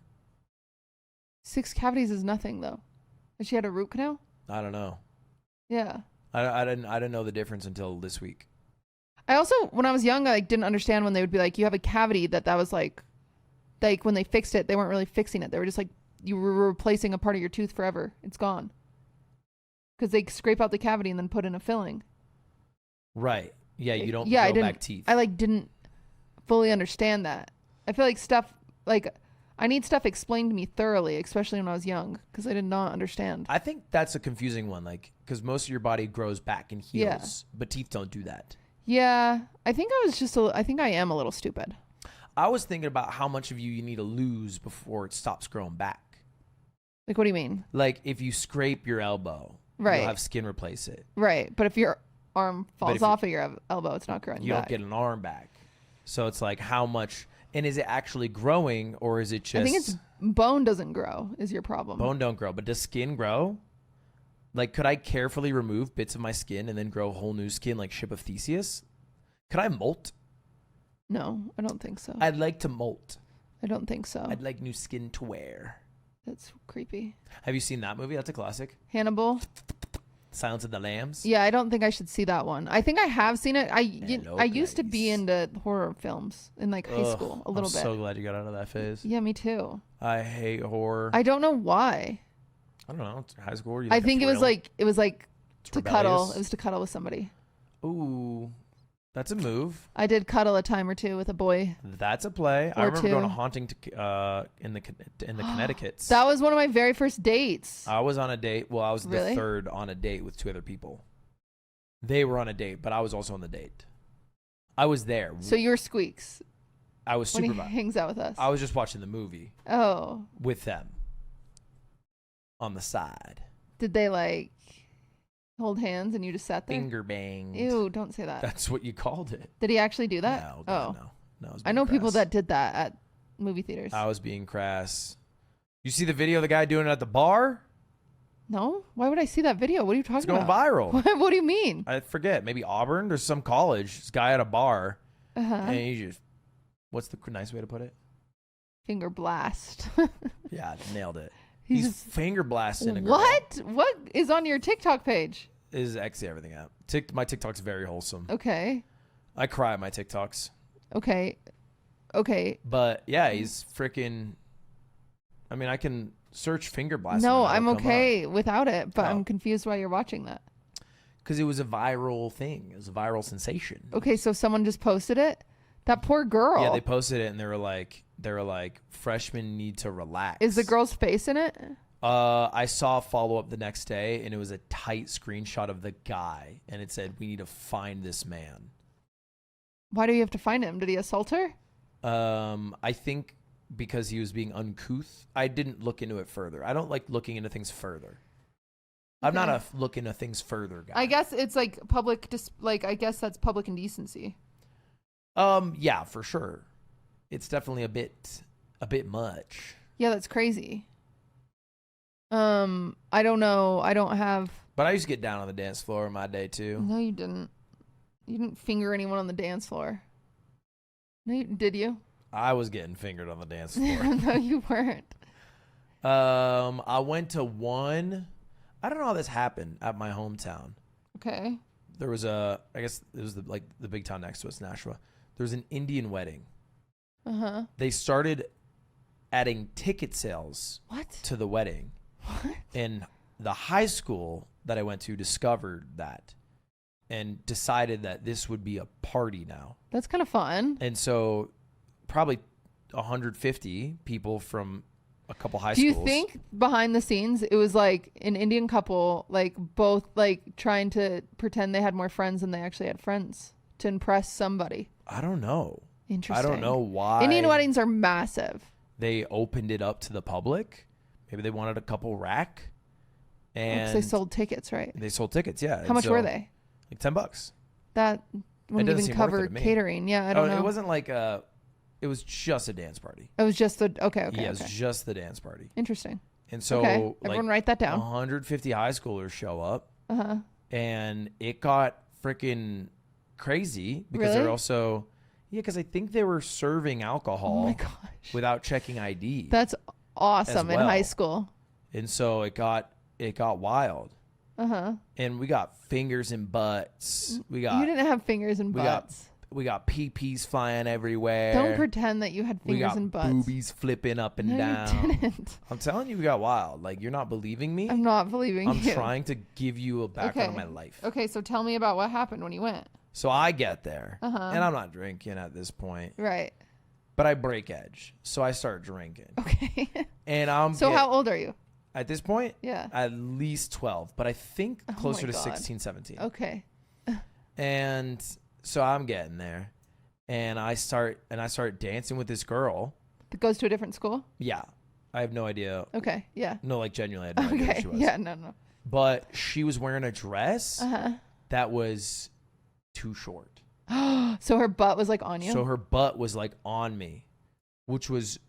6 cavities is nothing though. And she had a root canal? I don't know. Yeah. I didn't know the difference until this week. I also, when I was young, I didn't understand when they would be like, you have a cavity, that was like when they fixed it, they weren't really fixing it. They were just like, you were replacing a part of your tooth forever. It's gone. Because they scrape out the cavity and then put in a filling. Right. Yeah, you don't grow back teeth. I didn't fully understand that. I feel like stuff, I need stuff explained to me thoroughly, especially when I was young, because I did not understand. I think that's a confusing one, because most of your body grows back and heals, but teeth don't do that. Yeah, I think I think I am a little stupid. I was thinking about how much of you need to lose before it stops growing back. Like, what do you mean? Like, if you scrape your elbow, right, you'll have skin replace it. Right, but if your arm falls off of your elbow, it's not growing back. You don't get an arm back. So it's like, how much, and is it actually growing, or is it just... I think it's bone doesn't grow is your problem. Bone don't grow, but does skin grow? Like, could I carefully remove bits of my skin and then grow whole new skin like Ship of Theseus? Could I molt? No, I don't think so. I'd like to molt. I don't think so. I'd like new skin to wear. That's creepy. Have you seen that movie? That's a classic. Hannibal? Silence of the Lambs? Yeah, I don't think I should see that one. I think I have seen it. I used to be into horror films in high school a little bit. I'm so glad you got out of that phase. Yeah, me too. I hate horror. I don't know why. I don't know. It's high school. I think it was like to rebellious. cuddle. It was to cuddle with somebody. Ooh, that's a move. I did cuddle a time or two with a boy. That's a play. I remember going to haunting in the Connecticut. That was one of my very first dates. I was on a date. Well, I was Really? the third on a date with 2 other people. They were on a date, but I was also on the date. I was there. So you were Squeaks. I was when supervised. he hangs out with us. I was just watching the movie. Oh. With them. On the side. Did they hold hands and you just sat there? Finger banged. Ew, don't say that. That's what you called it. Did he actually do that? No, God, no. No, I know people that did that at movie theaters. I was being crass. You see the video of the guy doing it at the bar? No? Why would I see that video? What are you talking It's going viral. What do you mean? I forget. Maybe Auburn. There's some college. This guy at a bar. And he just... What's the nice way to put it? Finger blast. Yeah, nailed it. He's finger blasting a girl. What? What is on your TikTok page? Is X everything out. My TikTok's very wholesome. Okay. I cry at my TikToks. Okay. But yeah, he's freaking... I mean, I can search finger blasting. No, I'm okay without it, but Oh. I'm confused why you're watching that. Because it was a viral thing. It was a viral sensation. Okay, so someone just posted it? That poor girl. Yeah, they posted it and they were like, freshmen need to relax. Is the girl's face in it? I saw a follow-up the next day, and it was a tight screenshot of the guy, and it said, we need to find this man. Why do you have to find him? Did he assault her? I think because he was being uncouth. I didn't look into it further. I don't like looking into things further. I'm not a look into things further guy. I guess it's public, I guess that's public indecency. Yeah, for sure. It's definitely a bit much. Yeah, that's crazy. I don't know. I don't have. But I used to get down on the dance floor in my day too. No, you didn't. You didn't finger anyone on the dance floor. No, did you? I was getting fingered on the dance floor. No, you weren't. I went to one. I don't know how this happened at my hometown. Okay. There was I guess it was the big town next to us, Nashua. There was an Indian wedding. Uh-huh. They started adding ticket sales to the wedding. What? And the high school that I went to discovered that and decided that this would be a party now. That's kind of fun. And so probably 150 people from a couple high schools. Do schools. You think behind the scenes it was an Indian couple, both trying to pretend they had more friends than they actually had friends to impress somebody? I don't know. Interesting. I don't know why. Indian weddings are massive. They opened it up to the public. Maybe they wanted a couple rack. And they sold tickets, right? They sold tickets, yeah. How much were they? Like $10. That wouldn't even cover catering. Yeah, I don't know. It wasn't it was just a dance party. It was just the okay. Yeah, it was just the dance party. Interesting. And so everyone write that down. 150 high schoolers show up. Uh-huh. And it got freaking crazy because they're also because I think they were serving alcohol oh my gosh. without checking ID. That's awesome in high school. And so it got wild. and we got fingers and butts. We You got didn't have fingers and butts. we got pee-pees flying everywhere. Don't pretend that you had we fingers got and butts. boobies flipping up and No, down. you didn't. I'm telling you, we got wild. Like, you're not believing me. I'm not believing I'm you. trying to give you a background of my life. Okay, so tell me about what happened when you went. So I get there, and I'm not drinking at this point. Right. But I break edge, so I start drinking. Okay. And I'm So how old are you? at this point? Yeah. At least 12, but I think closer to God. 16, 17. Okay. And so I'm getting there, and I start dancing with this girl. That goes to a different school? Yeah, I have no idea. Okay. Yeah. No, like genuinely, I had no idea who she was. Yeah. No. But she was wearing a dress Uh-huh. that was too short. So her butt was like on you? So her butt was like on me, which was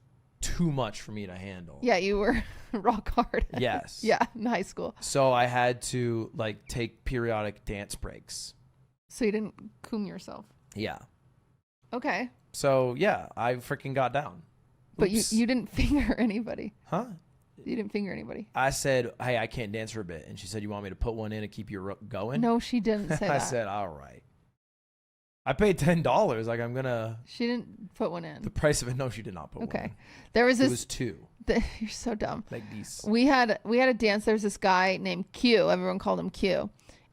too much for me to handle. Yeah, you were rock hard. Yes. Yeah, in high school. So I had to like take periodic dance breaks. So you didn't coom yourself. Yeah. Okay. So yeah, I freaking got down. But Oops. you didn't finger anybody. Huh? You didn't finger anybody. I said, hey, I can't dance for a bit. And she said, you want me to put one in to keep you going? No, she didn't say I that. said, all right. I paid $10. Like, I'm going to... She didn't put one in. The price of it, no, she did not put one Okay. in. There was It this... was two. You're so dumb. Like these. We had a dance. There was this guy named Q. Everyone called him Q.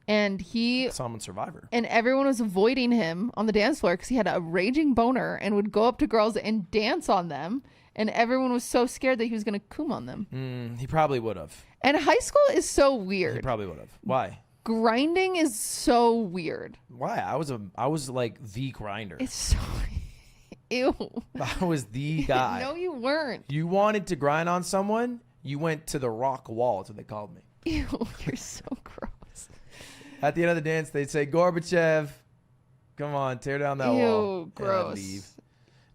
And I saw him on Survivor. and everyone was avoiding him on the dance floor because he had a raging boner and would go up to girls and dance on them. And everyone was so scared that he was going to coom on them. He probably would have. And high school is so He weird. probably would have. Why? Grinding is so weird. Why? I was like the grinder. It's so ew. I was the guy. No, you weren't. You wanted to grind on someone, you went to the rock wall. That's what they called me. Ew, you're so gross. At the end of the dance, they'd say, Gorbachev, come on, tear down that wall. Ew, gross. And I'd leave.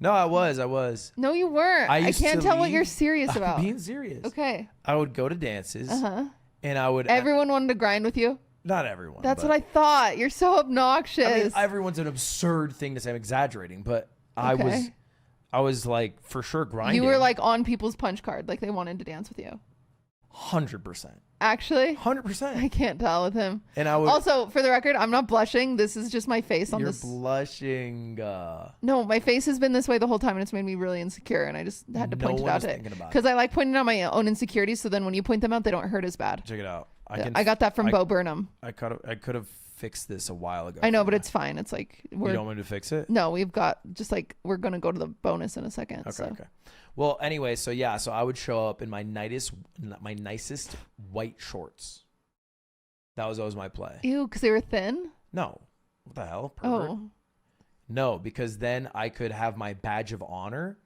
No, I was. No, you weren't. I I used can't to tell what leave. you're serious I'm about. being serious. Okay. I would go to dances, and I would... Everyone wanted to grind with you? Not everyone. That's but- what I thought. You're so obnoxious. I mean, everyone's an absurd thing to say. I'm exaggerating, but Okay. I was like, for sure grinding. You were like on people's punch card. Like they wanted to dance with you. 100%. Actually, 100%. I can't tell with him. And I would... Also, for the record, I'm not blushing. This is just my face on You're this. blushing. No, my face has been this way the whole time, and it's made me really insecure. And I just had to No point it one out is to thinking about it. because I like pointing out my own insecurities. So then when you point them out, they don't hurt as bad. Check it out. I got that from Bo Burnham. I could have fixed this a while ago. I know, for but you. it's fine. It's like You we're don't want me to fix it? no, we've got just like we're gonna go to the bonus in a second. Okay, so. okay. Well, anyway, so yeah, so I would show up in my nicest white shorts. That was always my play. Ew, because they were thin. No, what the hell, pervert? Oh, No, because then I could have my badge of honor,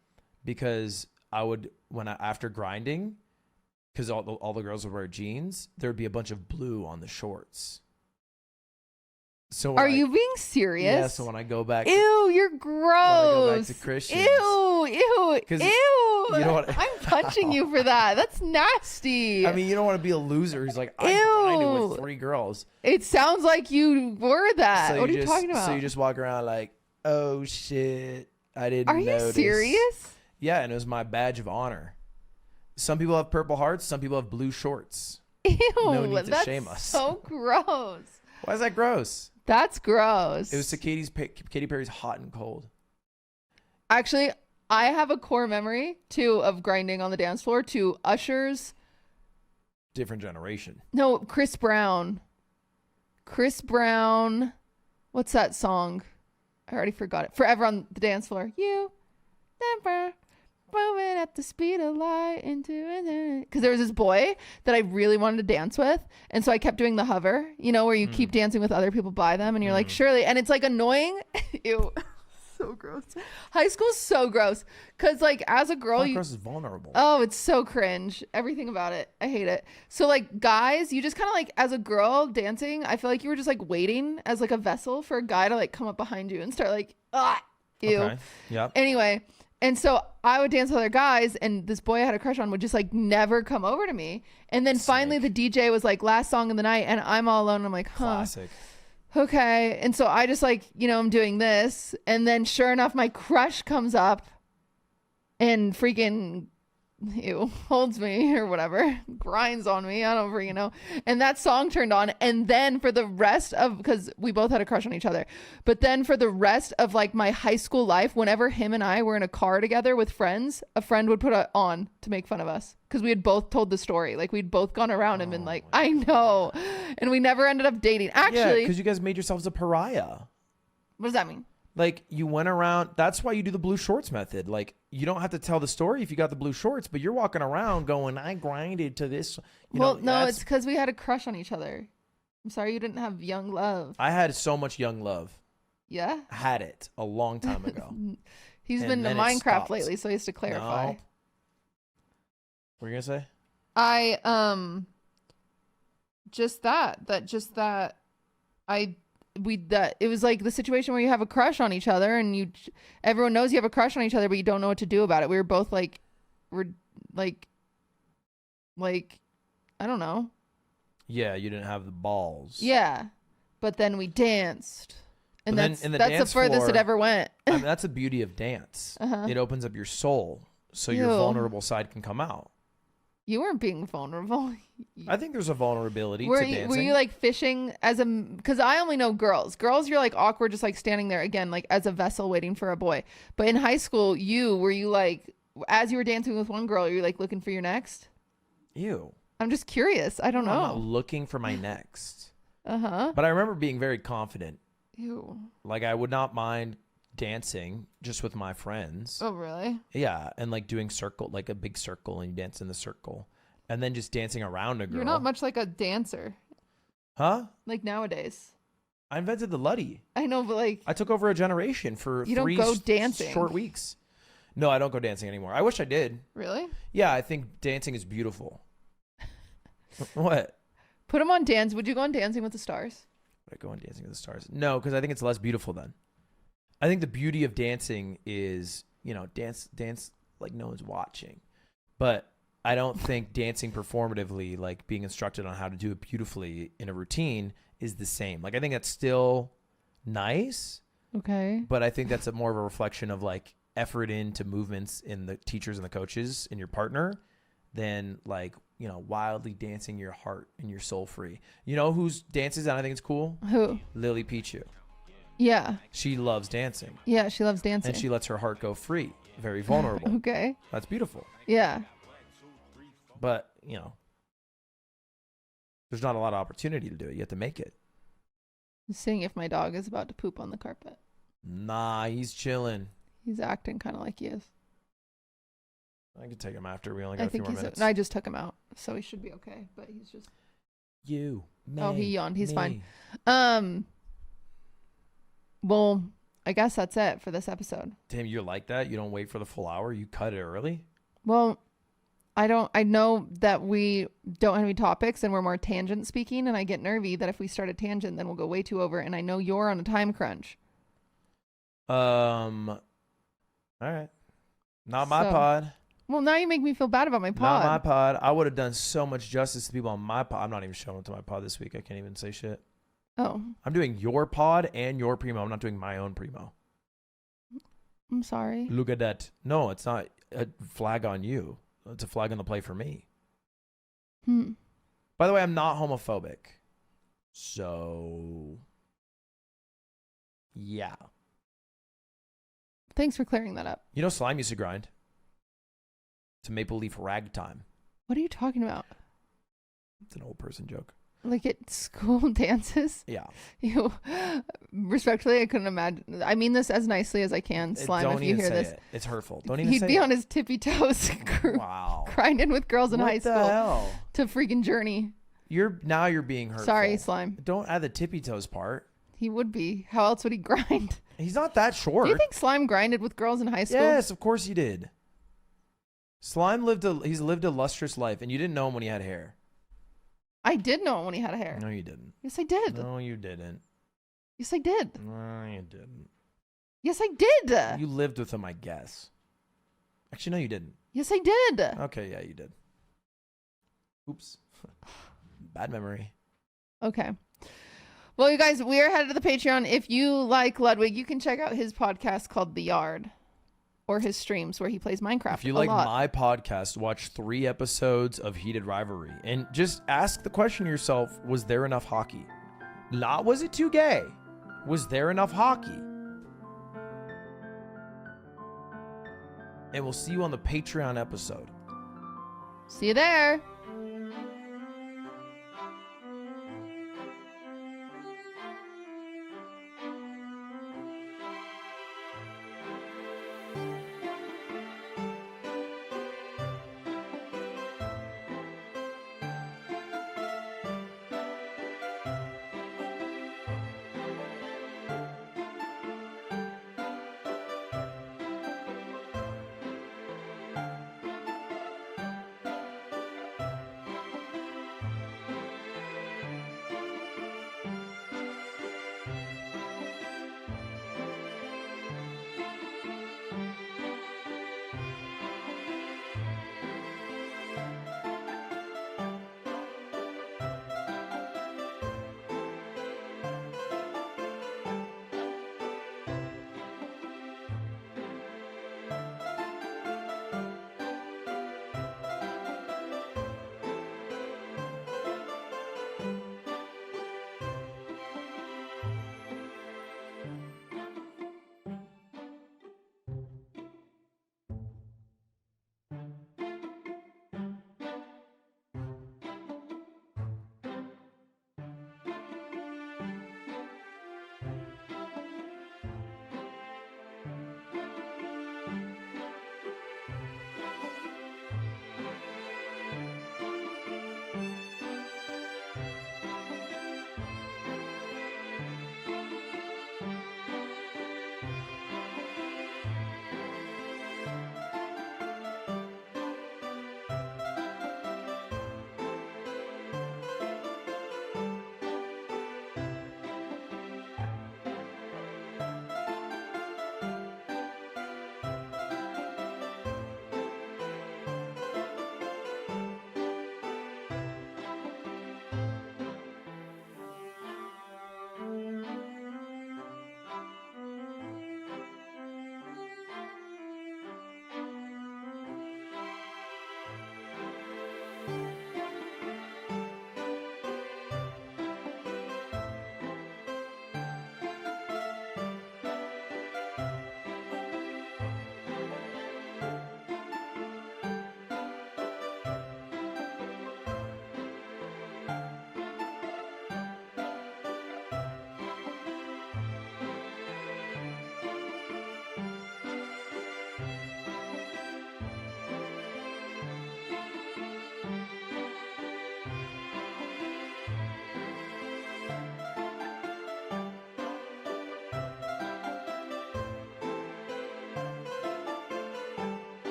because I would after grinding, because all the girls would wear jeans, there would be a bunch of blue on the shorts. So when are you being serious? Yeah. So when I go back, Ew, you're gross. When I go back to Christians. Ew. 'Cause Ew. you know what- I'm punching you for that. That's nasty. I mean, you don't want to be a loser who's like, I Ew. grinded with 3 girls. It sounds like you were that. So What are you just, talking about? So you just walk around like, oh shit, I didn't are you notice. serious? Yeah, and it was my badge of honor. Some people have purple hearts. Some people have blue shorts. Ew. No need to that's shame us. so gross. Why is that gross? That's gross. It was to Katy Perry's Hot and Cold. Actually, I have a core memory too of grinding on the dance floor to Usher's. Different generation. No, Chris Brown. Chris Brown. What's that song? I already forgot it. Forever on the Dance Floor. You never moving at the speed of light into it. Because there was this boy that I really wanted to dance with. And so I kept doing the hover, you know, where you keep dancing with other people by them. And you're like, surely. And it's like annoying. Ew. So gross. High school's so gross. Because like as a girl, Hot Cross is vulnerable. oh, it's so cringe. Everything about it. I hate it. So like guys, you just kind of like as a girl dancing, I feel like you were just like waiting as like a vessel for a guy to like come up behind you and start like, ew. Okay. Yep. Anyway, and so I would dance with other guys and this boy I had a crush on would just like never come over to me. And then finally the DJ was like last song of the night and I'm all alone and I'm like, huh. Classic. Okay. And so I just like, you know, I'm doing this. And then sure enough, my crush comes up and freaking ew, holds me or whatever, grinds on me. I don't freaking know. And that song turned on. And then for the rest of, because we both had a crush on each other, but then for the rest of like my high school life, whenever him and I were in a car together with friends, a friend would put it on to make fun of us because we had both told the story. Like we'd both gone around and been like, I know. And we never ended up dating. Actually, because you guys made yourselves a pariah. What does that mean? Like you went around. That's why you do the blue shorts method. Like you don't have to tell the story if you got the blue shorts, but you're walking around going, I grinded to this. No, it's because we had a crush on each other. I'm sorry you didn't have young love. I had so much young love. Yeah? I had it a long time ago. He's been to Minecraft lately, so he has to clarify. No. What were you going to say? It was like the situation where you have a crush on each other and everyone knows you have a crush on each other, but you don't know what to do about it. We were both like I don't know. Yeah, you didn't have the balls. Yeah, but then we danced, and that's the dance furthest floor, it ever went. I mean, that's the beauty of dance. It opens up your soul, so your vulnerable side can come out. You weren't being vulnerable. I think there's a vulnerability to dancing. Were you like fishing because I only know girls. Girls, you're like awkward, just like standing there again, like as a vessel waiting for a boy. But in high school, were you like, as you were dancing with one girl, were you like looking for your next? Ew. I'm just curious. I don't know. I'm not looking for my next. Uh-huh. But I remember being very confident. Ew. Like I would not mind dancing just with my friends. Oh, really? Yeah, and like doing like a big circle, and you dance in the circle, and then just dancing around a girl. You're not much like a dancer. Huh? Like nowadays. I invented the Luddy. I know, but like I took over a generation for you don't go dancing. Short weeks. No, I don't go dancing anymore. I wish I did. Really? Yeah, I think dancing is beautiful. What? Put them on dance. Would you go on Dancing with the Stars? Would I go on Dancing with the Stars? No, because I think it's less beautiful then. I think the beauty of dancing is, dance like no one's watching. But I don't think dancing performatively, like being instructed on how to do it beautifully in a routine, is the same. Like I think that's still nice. Okay. But I think that's more of a reflection of like effort into movements in the teachers and the coaches and your partner than like, wildly dancing your heart and your soul free. You know whose dances and I think it's cool? Who? Lily Pichu. Yeah. She loves dancing. Yeah, she loves dancing. And she lets her heart go free. Very vulnerable. Okay. That's beautiful. Yeah. But, there's not a lot of opportunity to do it. You have to make it. I'm seeing if my dog is about to poop on the carpet. Nah, he's chilling. He's acting kind of like he is. I could take him after. We only got a few more minutes. I just took him out, so he should be okay. But he's just. You. Me, oh, he yawned. He's me. Fine. Well, I guess that's it for this episode. Damn, you're like that? You don't wait for the full hour? You cut it early? Well, I know that we don't have any topics and we're more tangent speaking, and I get nervy that if we start a tangent, then we'll go way too over. And I know you're on a time crunch. All right. Not my pod. Well, now you make me feel bad about my pod. Not my pod. I would have done so much justice to people on my pod. I'm not even showing up to my pod this week. I can't even say shit. Oh. I'm doing your pod and your primo. I'm not doing my own primo. I'm sorry. Look at that. No, it's not a flag on you. It's a flag on the play for me. By the way, I'm not homophobic. So, yeah. Thanks for clearing that up. You know Slime used to grind to Maple Leaf Ragtime. What are you talking about? It's an old person joke. Like at school dances? Yeah. Respectfully, I couldn't imagine. I mean this as nicely as I can. Slime, if you hear this. It. It's hurtful. Don't even say it. He'd be on his tippy toes grinding with girls in high school. What the hell? To freaking Journey. You're being hurtful. Sorry, Slime. Don't add the tippy toes part. He would be. How else would he grind? He's not that short. Do you think Slime grinded with girls in high school? Yes, of course he did. Slime lived a lustrous life, and you didn't know him when he had hair. I did know him when he had hair. No, you didn't. Yes, I did. No, you didn't. Yes, I did. No, you didn't. Yes, I did. You lived with him, I guess. Actually, no, you didn't. Yes, I did. Okay, yeah, you did. Oops. Bad memory. Okay. Well, you guys, we are headed to the Patreon. If you like Ludwig, you can check out his podcast called The Yard. or his streams where he plays Minecraft. If you a like lot. my podcast, watch 3 episodes of Heated Rivalry and just ask the question to yourself, was there enough hockey? Not was it too gay? Was there enough hockey? And we'll see you on the Patreon episode. See you there.